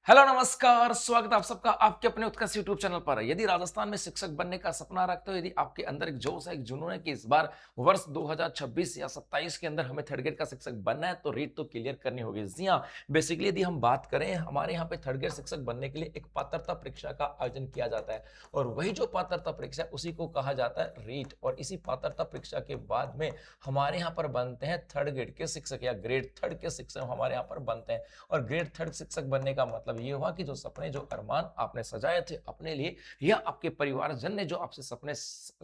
Hello नमस्कार, स्वागत है आप सबका आपके अपने उत्कर्ष यूट्यूब चैनल पर। यदि राजस्थान में शिक्षक बनने का सपना रखते हो, यदि आपके अंदर एक जोश है, एक जुनून है कि इस बार वर्ष 2026 या 27 के अंदर हमें थर्ड ग्रेड का शिक्षक बनना है, तो रीट तो क्लियर करनी होगी। जी हाँ, बेसिकली यदि हम बात करें, हमारे यहाँ पे थर्ड ग्रेड शिक्षक बनने के लिए एक पात्रता परीक्षा का आयोजन किया जाता है और वही जो पात्रता परीक्षा है उसी को कहा जाता है रीट। और इसी पात्रता परीक्षा के बाद में हमारे यहाँ पर बनते हैं थर्ड ग्रेड के शिक्षक या ग्रेड थर्ड के शिक्षक हमारे यहाँ पर बनते हैं। और ग्रेड थर्ड शिक्षक बनने का मतलब ये हुआ कि जो सपने, जो अरमान आपने सजाए थे अपने लिए या आपके परिवारजन ने जो आपसे सपने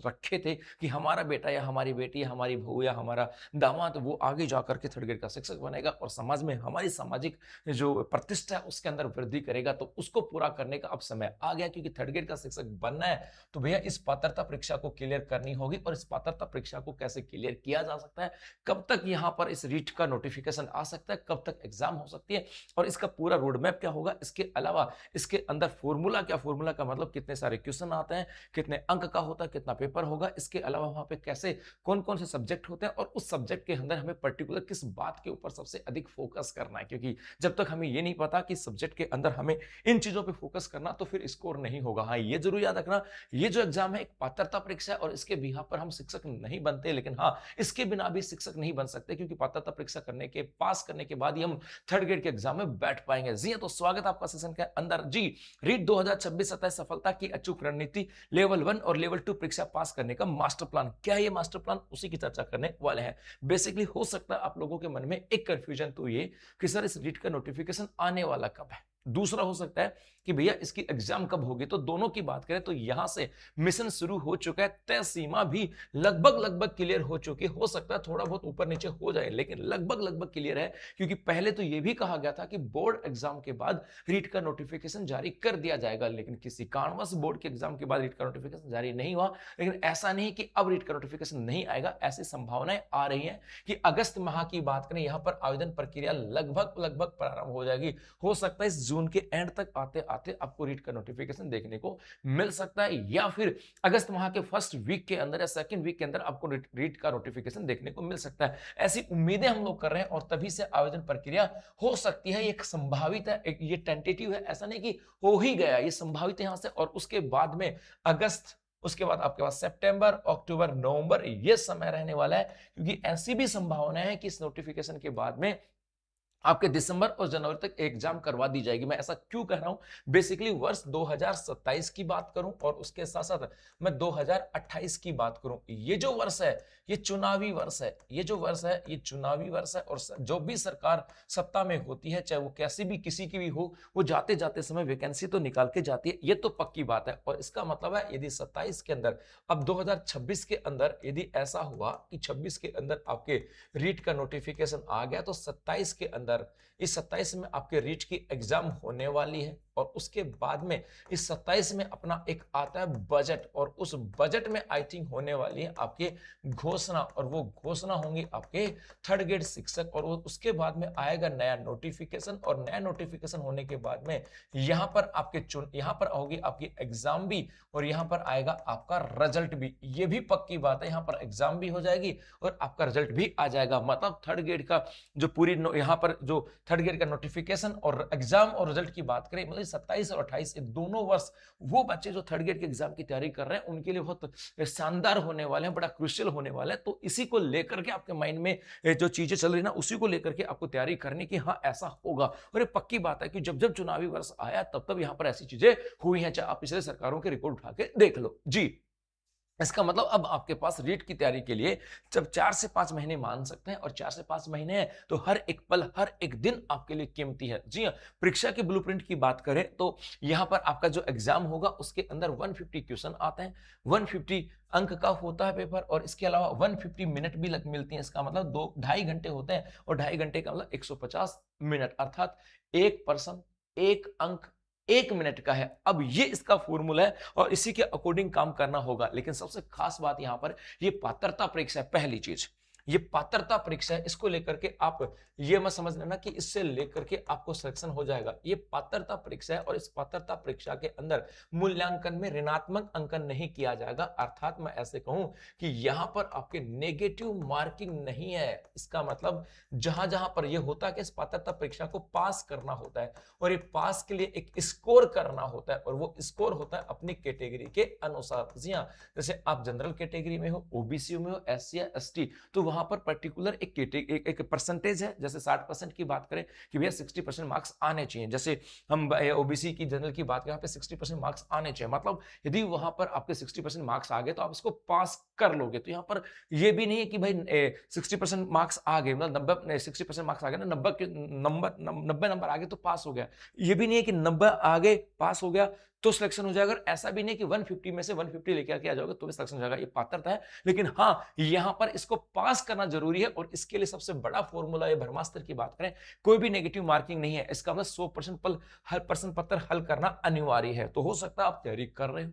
रखे थे कि हमारा बेटा या हमारी बेटी या हमारी बहू या हमारा दामाद वो आगे जाकर के थर्ड ग्रेड का शिक्षक बनेगा और समाज में हमारी सामाजिक जो प्रतिष्ठा है उसके अंदर वृद्धि करेगा, तो उसको पूरा करने का अब समय आ गया। क्योंकि थर्ड ग्रेड का शिक्षक बनना है तो भैया इस पात्रता परीक्षा को क्लियर करनी होगी। और इस पात्रता परीक्षा को कैसे क्लियर किया जा सकता है, कब तक यहां पर इस रीट का नोटिफिकेशन आ सकता है, कब तक एग्जाम हो सकती है और इसका पूरा रोड मैप क्या होगा, इसके अलावा इसके अंदर फॉर्मूला क्या, फॉर्मूला का मतलब कितने सारे क्वेश्चन आते हैं, कितने अंक का होता है, कितना पेपर होगा, इसके अलावा वहां पे कैसे कौन कौन से सब्जेक्ट होते हैं और उस सब्जेक्ट के अंदर हमें पर्टिकुलर किस बात के ऊपर सबसे अधिक फोकस करना है। क्योंकि जब तक हमें ये नहीं पता कि सब्जेक्ट के अंदर हमें इन चीजों पे फोकस करना, तो फिर स्कोर नहीं होगा। हाँ, ये जरूर याद रखना, ये जो एग्जाम है एक पात्रता परीक्षा है और इसके बिहाफ पर हम शिक्षक नहीं बनते, लेकिन हाँ, इसके बिना भी शिक्षक नहीं बन सकते क्योंकि पात्रता परीक्षा करने के पास करने के बाद ही हम थर्ड ग्रेड के एग्जाम में बैठ पाएंगे। जी तो स्वागत है आपका सेशन के अंदर। जी, रीट 2026-27 सफलता की अचूक रणनीति, लेवल 1 और लेवल 2 परीक्षा पास करने का मास्टर प्लान। क्या है ये मास्टर प्लान, उसी की चर्चा करने वाले हैं। बेसिकली हो सकता है आप लोगों के मन में एक कंफ्यूजन तो ये कि सर इस रीट का नोटिफिकेशन आने वाला कब है। दूसरा हो सकता है कि भैया इसकी एग्जाम कब होगी। तो दोनों की बात करें तो यहां से मिशन शुरू हो चुका है, तय सीमा भी लगभग लगभग क्लियर हो चुकी। हो सकता है थोड़ा बहुत ऊपर नीचे हो जाए, लेकिन लगभग लगभग क्लियर है। क्योंकि पहले तो यह भी कहा गया था कि बोर्ड एग्जाम के बाद रीट का नोटिफिकेशन जारी कर दिया जाएगा, लेकिन किसी कारणवश बोर्ड के एग्जाम के बाद रीट का नोटिफिकेशन जारी नहीं हुआ। लेकिन ऐसा नहीं कि अब रीट का नोटिफिकेशन नहीं आएगा, ऐसी संभावनाएं आ रही हैं कि अगस्त माह की बात करें, यहां पर आवेदन प्रक्रिया लगभग लगभग प्रारंभ हो जाएगी। हो सकता है इस जून के एंड तक आते आते आपको रीट का नोटिफिकेशन देखने को मिल सकता है, या फिर अगस्त माह के फर्स्ट वीक के अंदर या सेकंड वीक के अंदर आपको रीट का नोटिफिकेशन देखने को मिल सकता है। ऐसी उम्मीदें हम लोग कर रहे हैं और तभी से आवेदन प्रक्रिया हो सकती है। ये एक संभावित है, ये टेंटेटिव है, ऐसा नहीं कि हो ही गया, ये संभावित है यहां से। और उसके बाद में अगस्त, उसके बाद आपके पास सितंबर, अक्टूबर, नवंबर ये समय रहने वाला है। क्योंकि ऐसी भी संभावना है कि इस नोटिफिकेशन के बाद में आपके दिसंबर और जनवरी तक एग्जाम करवा दी जाएगी। मैं ऐसा क्यों कह रहा हूं, बेसिकली वर्ष 2027 की बात करूं और उसके साथ साथ मैं 2028 की बात करूं। ये जो वर्ष है ये चुनावी वर्ष है, ये जो वर्ष है ये चुनावी वर्ष है। और जो भी सरकार सत्ता में होती है, चाहे वो कैसी भी किसी की भी हो, वो जाते जाते समय वैकेंसी तो निकाल के जाती है, ये तो पक्की बात है। और इसका मतलब है यदि 27 के अंदर, अब 2026 के अंदर यदि ऐसा हुआ कि 26 के अंदर आपके रीट का नोटिफिकेशन आ गया, तो 27 के अंदर, इस 27 में आपके रीट की एग्जाम होने वाली है। और उसके बाद में इस 27 में अपना एक आता है बजट, और उस बजट में आई थिंक होने वाली है आपकी घोषणा, और वो घोषणा होंगी आपके थर्ड ग्रेड शिक्षक। और उसके बाद में आएगा नया नोटिफिकेशन, और नया नोटिफिकेशन होने के बाद में यहां पर आपके यहां पर होगी आपकी एग्जाम भी, और यहां पर आएगा आपका रिजल्ट भी। ये भी पक्की बात है, यहां पर एग्जाम भी हो जाएगी और आपका रिजल्ट भी आ जाएगा। मतलब थर्ड ग्रेड का जो पूरी यहां पर जो थर्ड ग्रेड का नोटिफिकेशन और एग्जाम और रिजल्ट की बात करें, मतलब 27 और 28 ये दोनों वर्ष वो बच्चे जो थर्ड ग्रेड के एग्जाम की तैयारी कर रहे हैं उनके लिए बहुत शानदार होने वाले हैं, बड़ा क्रुशियल होने वाला है। तो इसी को लेकर के आपके माइंड में जो चीजें चल रही ना, उसी को लेकर के आपको तैयारी करनी कि हाँ ऐसा होगा। और ये पक्की बात है कि जब जब चुनावी वर्ष आया तब तब यहां पर ऐसी चीजें हुई हैं, चाहे आप पिछले सरकारों के रिकॉर्ड उठा के देख लो। जी, इसका मतलब अब आपके पास रीट की तैयारी के लिए जब 4 से 5 महीने मान सकते हैं, और 4 से 5 महीने हैं तो हर एक पल, हर एक दिन आपके लिए कीमती है। जी हाँ, परीक्षा के ब्लूप्रिंट की बात करें तो यहां पर आपका जो एग्जाम होगा उसके अंदर 150 क्वेश्चन आते हैं, 150 अंक का होता है पेपर, और इसके अलावा 150 मिनट भी मिलती हैं। इसका मतलब 2-2.5 घंटे होते हैं, और 2.5 घंटे का मतलब 150 मिनट, अर्थात एक पर्सन एक अंक 1 मिनट का है। अब ये इसका फॉर्मूला है और इसी के अकॉर्डिंग काम करना होगा। लेकिन सबसे खास बात यहां पर ये पात्रता परीक्षा है। पहली चीज ये पात्रता परीक्षा है, इसको लेकर के आप ये मत समझ लेना कि इससे लेकर के आपको सिलेक्शन हो जाएगा। ये पात्रता परीक्षा है और इस पात्रता परीक्षा के अंदर मूल्यांकन में ऋणात्मक अंकन नहीं किया जाएगा। अर्थात मैं ऐसे कहूं कि यहां पर आपके नेगेटिव मार्किंग नहीं है। इसका मतलब जहां जहां पर यह होता है कि इस पात्रता परीक्षा को पास करना होता है और ये पास के लिए एक स्कोर करना होता है और वो स्कोर होता है अपनी कैटेगरी के अनुसार। जैसे आप जनरल कैटेगरी में हो, ओबीसी में हो, एससी या एसटी, तो वहां पर पर्टिकुलर एक परसेंटेज है। जैसे 60% की बात करें कि भैया 60% मार्क्स आने चाहिए, जैसे हम ओबीसी की जनरल की बात करें, यहाँ पे 60% मार्क्स आने चाहिए। मतलब यदि वहां पर आपके 60% मार्क्स आ गए तो आप इसको पास कर लोगे। तो यहाँ पर ये भी नहीं है कि भाई 60% मार्क्स आ गए, मतलब 60% मार्क्स आ गए ना, 90 नंबर आ गए तो पास हो गया। ये भी नहीं है कि 90 आ गए पास हो गया तो सिलेक्शन हो जाएगा। ऐसा भी नहीं कि 150 में से 150 लेके आके आ जाओगे तो भी सिलेक्शन हो जाएगा। ये पात्रता है, लेकिन हाँ यहां पर इसको पास करना जरूरी है और इसके लिए सबसे बड़ा फॉर्मूला, ये ब्रह्मास्त्र की बात करें, कोई भी नेगेटिव मार्किंग नहीं है। इसका मतलब 100% हर प्रश्न पत्र हल करना अनिवार्य है। तो हो सकता है आप तैयारी कर रहे हो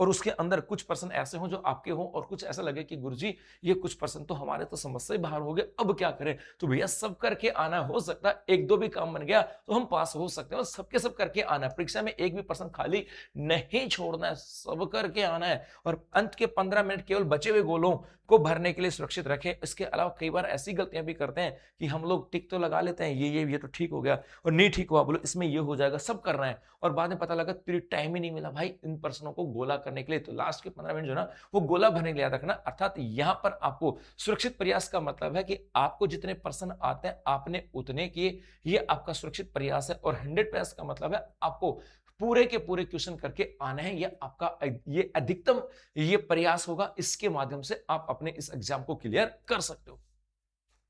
और उसके अंदर कुछ पर्सन ऐसे हो जो आपके हो और कुछ ऐसा लगे कि गुरुजी ये कुछ पर्सन तो हमारे तो समझ से बाहर हो गए, अब क्या करें। तो भैया सब करके आना, हो सकता है एक दो भी काम बन गया तो हम पास हो सकते हैं। और सबके सब करके आना है, परीक्षा में एक भी पर्सन खाली नहीं छोड़ना है, सब करके आना है। और अंत के 15 मिनट केवल बचे हुए गोलों को भरने के लिए सुरक्षित रखें। इसके अलावा कई बार ऐसी गलतियां भी करते हैं कि हम लोग टिक तो लगा लेते हैं, ये तो ठीक हो गया, और नहीं ठीक हुआ, बोलो इसमें ये हो जाएगा, सब कर रहे हैं और बाद में पता लगा तेरी टाइम ही नहीं मिला भाई इन पर्सनों को गोला करने के लिए। तो लास्ट के 15 मिनट जो ना वो गोला भरने के लिए याद रखना। अर्थात यहां पर आपको सुरक्षित प्रयास का मतलब है कि आपको जितने पर्सन आते हैं आपने उतने किए, ये आपका सुरक्षित प्रयास है। और 100 प्रयास का मतलब है आपको पूरे के पूरे क्वेश्चन करके आना है। ये आपका ये अधिकतम ये प्रयास होगा, इसके माध्यम से आप अपने इस एग्जाम को क्लियर कर सकते हो।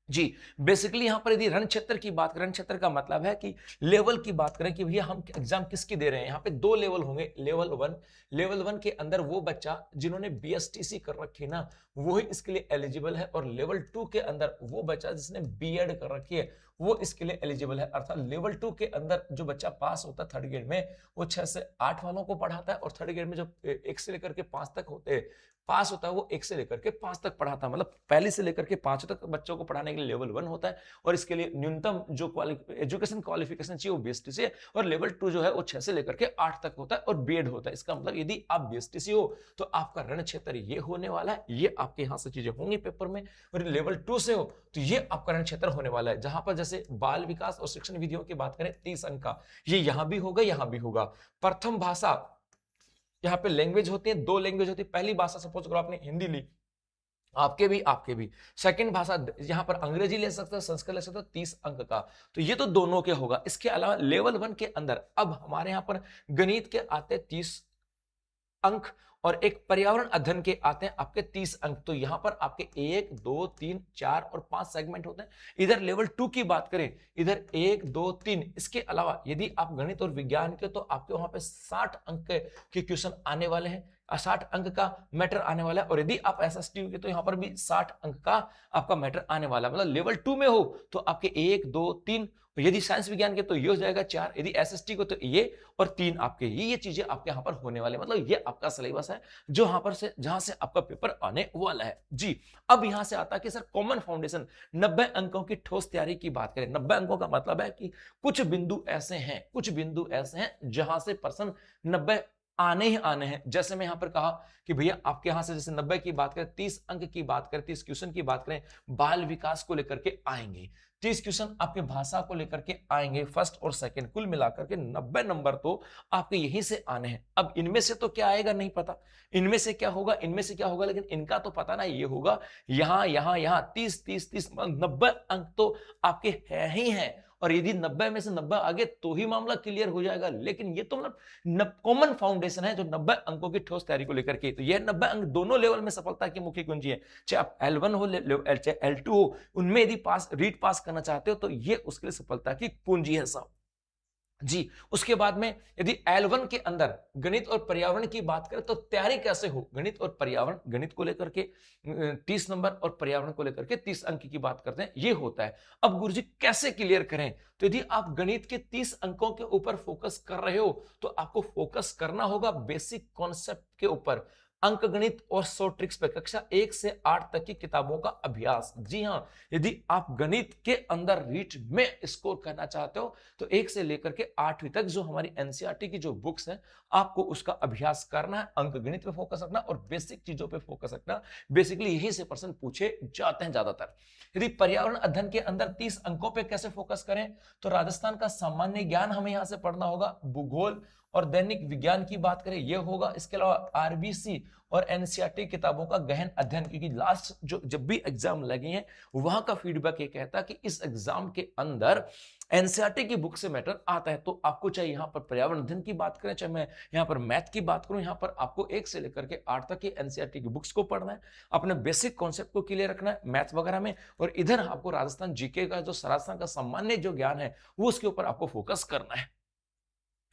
जी, बेसिकली यहां पर यदि रण क्षेत्र की बात करें, रण क्षेत्र का मतलब है कि लेवल की बात करें कि भैया हम एग्जाम किसकी दे रहे हैं। यहां पे 2 लेवल होंगे, लेवल 1 के अंदर वो बच्चा जिन्होंने बीएसटीसी कर रखी है ना, वो ही इसके लिए एलिजिबल है। और लेवल 2 के अंदर वो बच्चा जिसने बीएड कर रखी है वो इसके लिए एलिजिबल है। अर्थात लेवल 2 के अंदर जो बच्चा पास होता है थर्ड ग्रेड में, वो 6 से 8 वालों को पढ़ाता है। और थर्ड ग्रेड में जो 1 से लेकर के 5 तक होते हैं पास होता है, वो 1 से लेकर के 5 तक पढ़ाता है। मतलब पहले से लेकर के 5 तक बच्चों को पढ़ाने के लिए लेवल 1 होता है और इसके लिए न्यूनतम जो एजुकेशन क्वालिफिकेशन चाहिए वो बीएसटी है। और लेवल 2 जो है वो 6 से लेकर के 8 तक होता है और बीएड होता है। इसका मतलब यदि आप बीएसटीसी हो तो आपका रण क्षेत्र ये होने वाला है, ये आपके यहां से चीजें होंगी पेपर में। और लेवल 2 से हो तो ये आपका रण क्षेत्र होने वाला है, जहां पर जैसे बाल विकास और शिक्षण विधियों की बात करें 30 अंक का, ये यहां भी होगा, यहां भी होगा। प्रथम भाषा, यहाँ पे लैंग्वेज होती है, 2 लैंग्वेज होती है। पहली भाषा सपोज करो आपने हिंदी ली, आपके भी सेकंड भाषा यहां पर अंग्रेजी ले सकते हो, संस्कृत ले सकते हो, 30 अंक का। तो ये तो दोनों के होगा। इसके अलावा लेवल 1 के अंदर अब हमारे यहां पर गणित के आते 30 अंक और एक पर्यावरण अध्ययन के आते हैं आपके 30 अंक। तो यहां पर आपके 1 2 3 4 और 5 सेगमेंट होते हैं। इधर लेवल 2 की बात करें, इधर 1 2 3। इसके अलावा यदि आप गणित और विज्ञान के, तो आपके वहां पे 60 अंक के क्वेश्चन आने वाले हैं, 60 अंक का मैटर आने वाला है। और यदि आप एसएसटी के तो यहां पर भी 60 अंक का आपका मैटर आने वाला है। मतलब लेवल 2 में हो तो आपके 1 2 3, यदि साइंस विज्ञान के तो ये हो जाएगा 4, यदि एसएसटी को तो ये और 3 आपके ये चीजें आपके यहां पर होने वाले। मतलब ये आपका सिलेबस है जो यहां पर से जहां से आपका पेपर आने वाला है। जी, अब यहां से आता है कि सर कॉमन फाउंडेशन 90 अंकों की ठोस तैयारी की बात करें। 90 अंकों का मतलब है कि कुछ बिंदु ऐसे हैं जहां से पर्सन 90 आने ही आने हैं। जैसे मैं यहां पर कहा कि भैया आपके यहां से जैसे 90 की बात करें, 30 अंक की बात करें, 30 क्वेश्चन की बात करें, बाल विकास को लेकर के आएंगे, 30 क्वेश्चन आपके भाषा को लेकर के आएंगे, फर्स्ट और सेकंड, कुल मिलाकर के 90 नंबर तो आपके यहीं से आने हैं। अब इनमें से तो क्या आएगा नहीं पता, इनमें से क्या होगा, लेकिन इनका तो पता ना, ये होगा यहां 30 90 अंक तो आपके है ही हैं। और यदि 90 में से 90 आगे तो ही मामला क्लियर हो जाएगा। लेकिन ये तो मतलब कॉमन फाउंडेशन है जो 90 अंकों की ठोस तैयारी को लेकर के। तो ये 90 अंक दोनों लेवल में सफलता की मुख्य कुंजी है। चाहे आप L1 हो चाहे L2 हो, उनमें यदि रीड पास करना चाहते हो तो ये उसके लिए सफलता की कुंजी है साहब। जी, उसके बाद में यदि L1 के अंदर गणित और पर्यावरण की बात करें तो तैयारी कैसे हो। गणित और पर्यावरण, गणित को लेकर के 30 नंबर और पर्यावरण को लेकर के 30 अंक की बात करते हैं, ये होता है। अब गुरुजी कैसे क्लियर करें, तो यदि आप गणित के 30 अंकों के ऊपर फोकस कर रहे हो तो आपको फोकस करना होगा बेसिक कॉन्सेप्ट के ऊपर। अंकगणित और शॉर्ट ट्रिक्स पे कक्षा 1 से 8 तक की किताबों का अभ्यास। जी हां, यदि आप गणित के अंदर रीट में स्कोर करना चाहते हो तो 1 से लेकर के 8वीं तक जो हमारी एनसीईआरटी की जो बुक्स हैं आपको उसका अभ्यास करना है, अंकगणित पे फोकस रखना और बेसिक चीजों पे फोकस रखना। बेसिकली यही से प्रश्न पूछे जाते हैं ज्यादातर। यदि पर्यावरण अध्ययन के अंदर 30 अंकों पे कैसे फोकस करें, तो राजस्थान का सामान्य ज्ञान हमें यहां से पढ़ना होगा, भूगोल और दैनिक विज्ञान की बात करें ये होगा। इसके अलावा आरबीसी और एनसीईआरटी किताबों का गहन अध्ययन, क्योंकि लास्ट जो जब भी एग्जाम लगे हैं वहां का फीडबैक ये कहता है कि इस एग्जाम के अंदर एनसीईआरटी की बुक से मैटर आता है। तो आपको चाहे यहां पर पर्यावरण अध्ययन की बात करें, चाहे मैं यहां पर मैथ की बात करूं, यहां पर आपको 1 से लेकर के 8 तक की एनसीईआरटी की बुक्स को पढ़ना है, अपने बेसिक कॉन्सेप्ट को क्लियर रखना है मैथ वगैरह में, और इधर आपको राजस्थान जीके का जो राजस्थान का सामान्य जो ज्ञान है वो उसके ऊपर आपको फोकस करना है।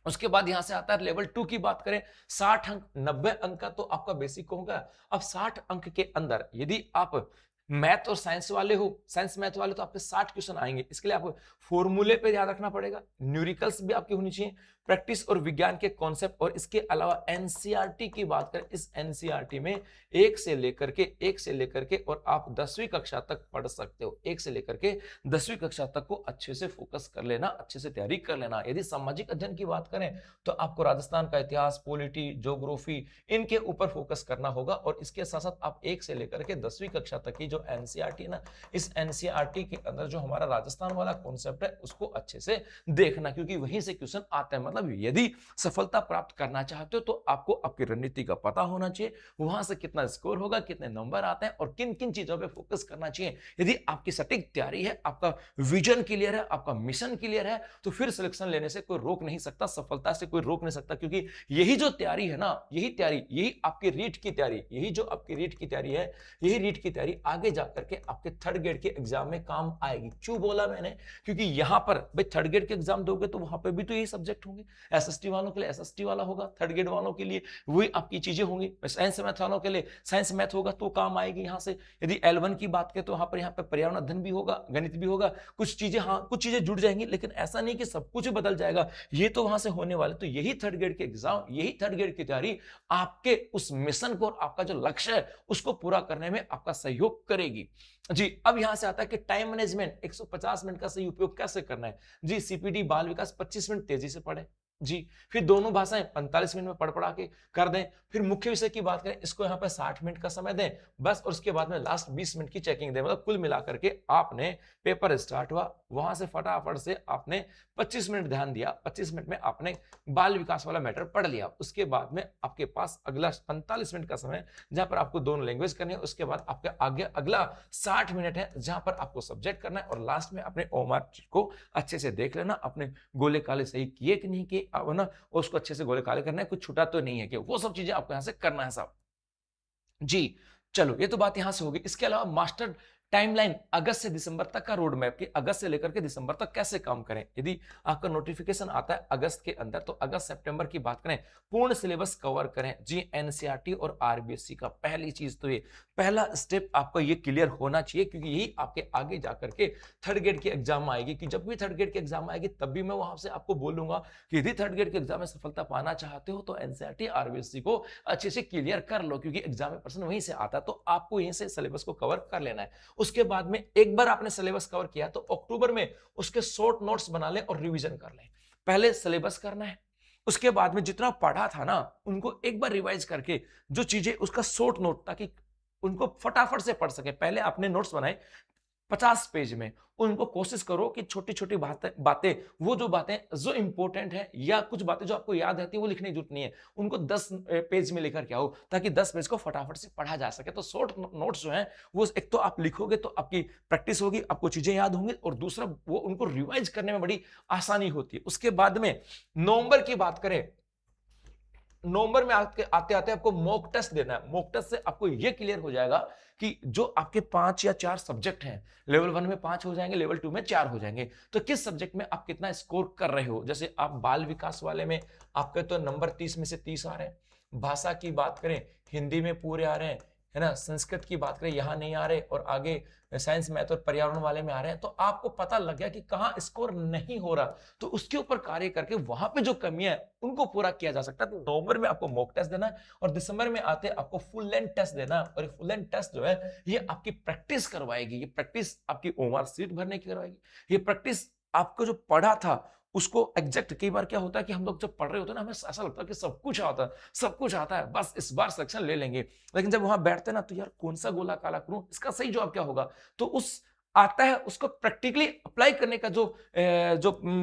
उसके बाद यहां से आता है लेवल 2 की बात करें, 60 अंक 90 अंक का तो आपका बेसिक होगा। अब 60 अंक के अंदर यदि आप मैथ और साइंस वाले हो, साइंस मैथ वाले, तो आपके 60 क्वेश्चन आएंगे। इसके लिए आपको फॉर्मूले पे याद रखना पड़ेगा, न्यूमेरिकल्स भी आपकी होनी चाहिए, प्रैक्टिस और विज्ञान के कॉन्सेप्ट। और इसके अलावा एनसीईआरटी की बात करें, इस एनसीईआरटी में 1 से लेकर के और आप 10वीं कक्षा तक पढ़ सकते हो। 1 से लेकर के 10वीं कक्षा तक को अच्छे से फोकस कर लेना, अच्छे से तैयारी कर लेना। यदि सामाजिक अध्ययन की बात करें तो आपको राजस्थान का इतिहास, पॉलिटी, ज्योग्राफी, इनके ऊपर फोकस करना होगा। और इसके साथ साथ आप 1 से लेकर के 10वीं कक्षा तक की जो एनसीईआरटी है ना, इस एनसीईआरटी के अंदर जो हमारा राजस्थान वाला कॉन्सेप्ट है उसको अच्छे से देखना, क्योंकि वहीं से क्वेश्चन आते हैं। मतलब यदि सफलता प्राप्त करना चाहते हो तो आपको आपकी रणनीति का पता होना चाहिए, वहां से कितना स्कोर होगा, कितने नंबर आते हैं और किन किन चीजों पे फोकस करना चाहिए। यदि आपकी सटीक तैयारी है, आपका विजन क्लियर है, आपका मिशन क्लियर है, तो फिर सिलेक्शन लेने से कोई रोक नहीं सकता, सफलता से कोई रोक नहीं सकता। क्योंकि यही जो तैयारी है ना, यही तैयारी, यही आपकी रीट की तैयारी, यही जो आपकी रीट की तैयारी है, यही रीट की तैयारी आगे जाकर के आपके थर्ड ग्रेड के एग्जाम में काम आएगी। क्यों बोला मैंने? क्योंकि यहां पर भाई थर्ड ग्रेड के एग्जाम दोगे तो वहां पर भी तो यही सब्जेक्ट होंगे। एसएसटी वालों के लिए एसएसटी वाला होगा, थर्ड ग्रेड वालों के लिए वही आपकी चीजें होंगी। साइंस मैथ वालों के लिए साइंस मैथ होगा तो काम आएगी यहां से। यदि L1 की बात करें तो यहाँ पे पर्यावरण अध्ययन भी होगा, गणित भी होगा, कुछ चीजें, हाँ कुछ चीजें जुड़ जाएंगी, लेकिन ऐसा नहीं कि सब कुछ बदल जाएगा, ये तो वहां से होने वाले। तो यही थर्ड ग्रेड के एग्जाम, यही थर्ड ग्रेड की तैयारी आपके उस मिशन को और आपका जो लक्ष्य है उसको पूरा करने में आपका सहयोग करेगी। जी, अब यहां से आता है कि टाइम मैनेजमेंट, 150 मिनट का सही उपयोग कैसे करना है। जी, सीपीडी बाल विकास 25 मिनट तेजी से पढ़े। जी, फिर दोनों भाषाएं 45 मिनट में पढ़ पढ़ा के कर दें। फिर मुख्य विषय की बात करें, इसको यहाँ पे 60 मिनट का समय दें बस, और उसके बाद में लास्ट 20 मिनट की चेकिंग दें। मतलब कुल मिलाकर के आपने पेपर स्टार्ट हुआ, वहां से फटाफट से आपने 25 मिनट ध्यान दिया, 25 मिनट में आपने बाल विकास वाला मैटर पढ़ लिया। उसके बाद में आपके पास अगला 45 मिनट का समय जहां पर आपको दोनों लैंग्वेज करनी है। उसके बाद आपके आगे अगला 60 मिनट है जहां पर आपको सब्जेक्ट करना है, और लास्ट में अपने ओमार को अच्छे से देख लेना, अपने गोले काले सही किए कि नहीं किए ना, उसको अच्छे से गोले काले करना है, कुछ छूटा तो नहीं है कि वो सब चीजें आपको यहां से करना है साहब। जी, चलो ये तो बात यहां से होगी। इसके अलावा मास्टर टाइमलाइन, अगस्त से दिसंबर तक का रोड मैप, कि अगस्त से लेकर के दिसंबर तक कैसे काम करें। यदि आपका नोटिफिकेशन आता है अगस्त के अंदर, तो अगस्त सितंबर की बात करें, पूर्ण सिलेबस कवर करें। जी, एनसीईआरटी और आरबीएससी का पहली चीज तो ये, पहला स्टेप आपका ये क्लियर होना चाहिए, क्योंकि यही आपके आगे जाकर के थर्ड ग्रेड के एग्जाम आएगी। कि जब भी थर्ड ग्रेड के एग्जाम आएगी तब भी मैं वहां से आपको बोलूंगा कि यदि थर्ड ग्रेड के एग्जाम में सफलता पाना चाहते हो तो एनसीईआरटी आरबीएससी को अच्छे से क्लियर कर लो, क्योंकि एग्जाम में प्रश्न वहीं से आता है। तो आपको यहीं से सिलेबस को कवर कर लेना है। उसके बाद में एक बार आपने सिलेबस कवर किया तो अक्टूबर में उसके शॉर्ट नोट्स बना लें और रिवीजन कर लें। पहले सिलेबस करना है, उसके बाद में जितना पढ़ा था ना उनको एक बार रिवाइज करके जो चीजें उसका शॉर्ट नोट, ताकि उनको फटाफट से पढ़ सके। पहले आपने नोट्स बनाए 50 पेज में, उनको कोशिश करो कि छोटी छोटी बातें वो जो बातें जो इंपॉर्टेंट है या कुछ बातें जो आपको याद रहती है वो लिखने की जरूरत नहीं है, उनको 10 पेज में लेकर के आओ, ताकि 10 पेज को फटाफट से पढ़ा जा सके। तो शॉर्ट नोट्स जो हैं वो एक तो आप लिखोगे तो आपकी प्रैक्टिस होगी, आपको चीजें याद होंगी, और दूसरा वो उनको रिवाइज करने में बड़ी आसानी होती है। उसके बाद में नवंबर की बात करें, नवंबर में आते आते आपको मॉक टेस्ट देना है। मॉक टेस्ट से आपको यह क्लियर हो जाएगा कि जो आपके 5 या 4 सब्जेक्ट हैं, लेवल 1 में 5 हो जाएंगे, लेवल 2 में 4 हो जाएंगे, तो किस सब्जेक्ट में आप कितना स्कोर कर रहे हो। जैसे आप बाल विकास वाले में आपके तो नंबर 30 में से 30 आ रहे हैं। भाषा की बात करें, हिंदी में पूरे आ रहे हैं, है ना, संस्कृत की बात करें यहाँ नहीं आ रहे और आगे साइंस मैथ और पर्यावरण वाले में आ रहे हैं, तो आपको पता लग गया कि कहाँ स्कोर नहीं हो रहा, तो उसके ऊपर कार्य करके वहां पे जो कमियां है उनको पूरा किया जा सकता है। तो नवंबर में आपको मॉक टेस्ट देना है और दिसंबर में आते आपको फुल लेंथ टेस्ट देना है, और ये फुल लेंथ टेस्ट जो है ये आपकी प्रैक्टिस करवाएगी, ये प्रैक्टिस आपकी ओएमआर सीट भरने की करवाएगी, ये प्रैक्टिस आपको जो पढ़ा था उसको एग्जैक्ट। कई बार क्या होता है कि हम लोग जब पढ़ रहे होते हैं ना, हमें ऐसा लगता है कि सब कुछ आता है, सब कुछ आता है, बस इस बार सिलेक्शन ले लेंगे, लेकिन जब वहां बैठते हैं ना तो यार कौन सा गोला काला करूं, इसका सही जवाब क्या होगा, तो उस आता है उसको प्रैक्टिकली अप्लाई करने का जो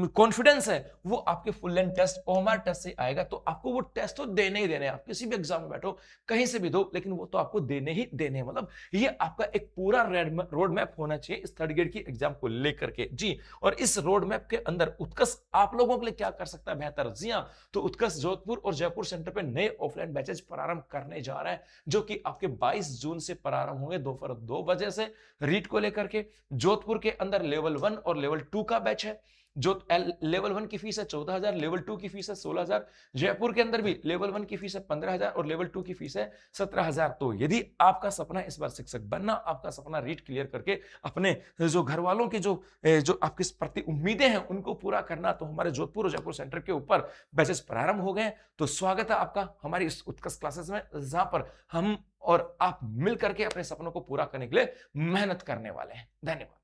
कॉन्फिडेंस है वो आपके full length test OMR test से आएगा। तो आपको वो टेस्ट तो देने ही देने हैं, आप किसी भी एग्जाम में बैठो कहीं से भी दो, लेकिन वो तो आपको देने ही देने हैं। मतलब ये आपका एक पूरा रोड मैप होना चाहिए इस थर्ड ग्रेड की एग्जाम को लेकर के जी। और इस रोड मैप के अंदर उत्कर्ष आप लोगों के लिए क्या कर सकता है बेहतर, जी हाँ, तो उत्कर्ष जोधपुर और जयपुर सेंटर पे नए ऑफलाइन बैचेज प्रारंभ करने जा रहा है, जो कि आपके 22 जून से प्रारंभ होंगे दोपहर 2 बजे से रीट को लेकर के। जोधपुर के अंदर लेवल 1 और लेवल 2 का बैच है, जो लेवल 1 की फीस है 14,000, लेवल 2 की फीस है 16,000। जयपुर के अंदर भी लेवल 1 की फीस है 15,000 और लेवल 2 की फीस है 17,000। तो यदि आपका सपना इस बार शिक्षक बनना, आपका सपना रीट क्लियर करके अपने जो घर वालों की जो आपके प्रति उम्मीदें हैं उनको पूरा करना, तो हमारे जोधपुर और जयपुर सेंटर के ऊपर बैचेस प्रारंभ हो गए। तो स्वागत है आपका हमारी इस उत्कर्ष क्लासेस में, जहां पर हम और आप मिल करके अपने सपनों को पूरा करने के लिए मेहनत करने वाले हैं। धन्यवाद।